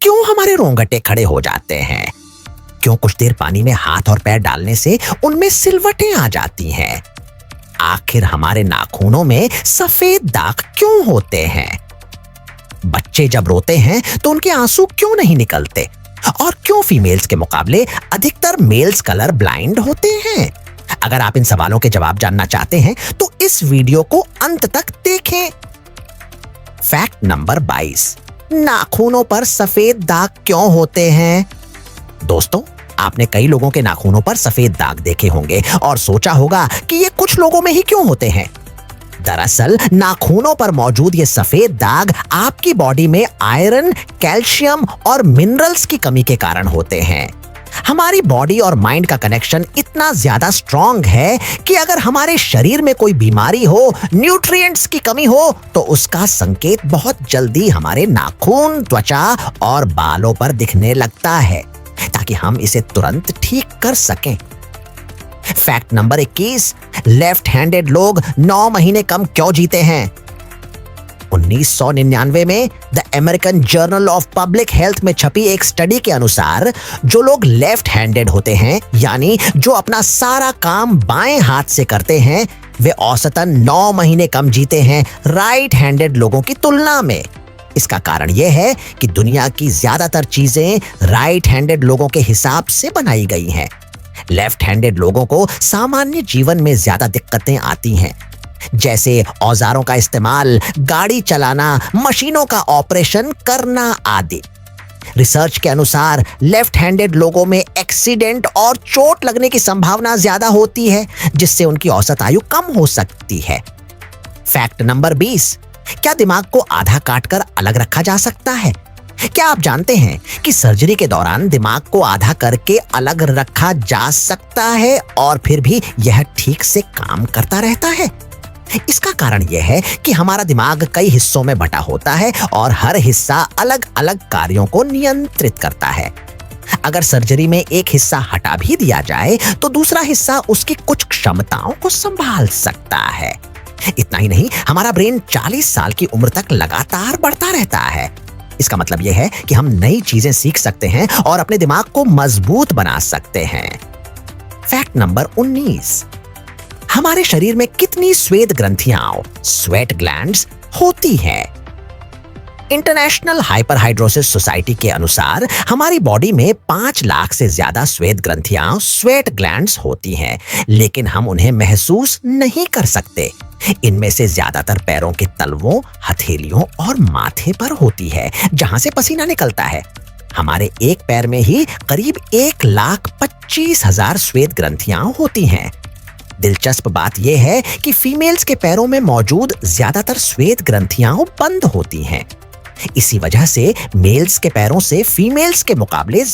क्यों हमारे रोंगटे खड़े हो जाते हैं? क्यों कुछ देर पानी में हाथ और पैर डालने से उनमें सिलवटें आ जाती हैं? आखिर हमारे नाखूनों में सफेद दाग क्यों होते हैं? बच्चे जब रोते हैं तो उनके आंसू क्यों नहीं निकलते? और क्यों फीमेल्स के मुकाबले अधिकतर मेल्स कलर ब्लाइंड होते हैं? अगर आप इन सवालों के जवाब जानना चाहते हैं तो इस वीडियो को अंत तक देखें। फैक्ट नंबर 22, नाखूनों पर सफेद दाग क्यों होते हैं? दोस्तों, आपने कई लोगों के नाखूनों पर सफेद दाग देखे होंगे और सोचा होगा कि ये कुछ लोगों में ही क्यों होते हैं। दरअसल नाखूनों पर मौजूद ये सफेद दाग आपकी बॉडी में आयरन, कैल्शियम और मिनरल्स की कमी के कारण होते हैं। हमारी बॉडी और माइंड का कनेक्शन इतना ज्यादा स्ट्रॉन्ग है कि अगर हमारे शरीर में कोई बीमारी हो, न्यूट्रिएंट्स की कमी हो, तो उसका संकेत बहुत जल्दी हमारे नाखून, त्वचा और बालों पर दिखने लगता है, ताकि हम इसे तुरंत ठीक कर सकें। फैक्ट नंबर 21, लेफ्ट हैंडेड लोग 9 महीने कम क्यों जीते हैं? 1999 में the American journal of public health में छपी एक स्टडी के अनुसार जो लोग लेफ्ट हैंडेड होते हैं, यानी जो अपना सारा काम बाएं हाथ से करते हैं, वे औसतन 9 महीने कम जीते हैं राइट हैंडेड लोगों की तुलना में। इसका कारण यह है कि दुनिया की ज्यादातर चीजें राइट हैंडेड लोगों के हिसाब से बनाई गई हैं। लेफ्ट हैंडेड लोगों को सामान्य जीवन में ज्यादा दिक्कतें आती हैं, जैसे औजारों का इस्तेमाल, गाड़ी चलाना, मशीनों का ऑपरेशन करना आदि। रिसर्च के अनुसार लेफ्ट हैंडेड लोगों में एक्सीडेंट और चोट लगने की संभावना ज्यादा होती है, जिससे उनकी औसत आयु कम हो सकती है। फैक्ट नंबर 20, क्या दिमाग को आधा काटकर अलग रखा जा सकता है? क्या आप जानते हैं कि सर्जरी के दौरान दिमाग को आधा करके अलग रखा जा सकता है और फिर भी यह ठीक से काम करता रहता है? इसका कारण यह है कि हमारा दिमाग कई हिस्सों में बटा होता है और हर हिस्सा अलग अलग कार्यों को नियंत्रित करता है। अगर सर्जरी में एक हिस्सा हटा भी दिया जाए तो दूसरा हिस्सा उसकी कुछ क्षमताओं को संभाल सकता है। इतना ही नहीं, हमारा ब्रेन 40 साल की उम्र तक लगातार बढ़ता रहता है। इसका मतलब यह है कि हम नई चीजें सीख सकते हैं और अपने दिमाग को मजबूत बना सकते हैं। फैक्ट नंबर 19, हमारे शरीर में कितनी श्वेत ग्रंथियां, स्वेट ग्लैंड्स होती हैं? इंटरनेशनल हाइपरहाइड्रोसिस सोसाइटी के अनुसार हमारी बॉडी में 5 लाख से ज्यादा श्वेत ग्रंथियां, स्वेट ग्लैंड्स होती हैं, लेकिन हम उन्हें महसूस नहीं कर सकते। इनमें से ज्यादातर पैरों के तलवों, हथेलियों और माथे पर होती है, जहां से पसीना निकलता है। हमारे एक पैर में ही करीब 1,25,000 श्वेत ग्रंथियां होती हैं। दिलचस्प बात यह है कि फीमेल्स के पैरों में मौजूद ज्यादातर श्वेत ग्रंथियां बंद होती हैं। इसी वजह से मेल्स के पैरों से फीमेल्स के मुकाबले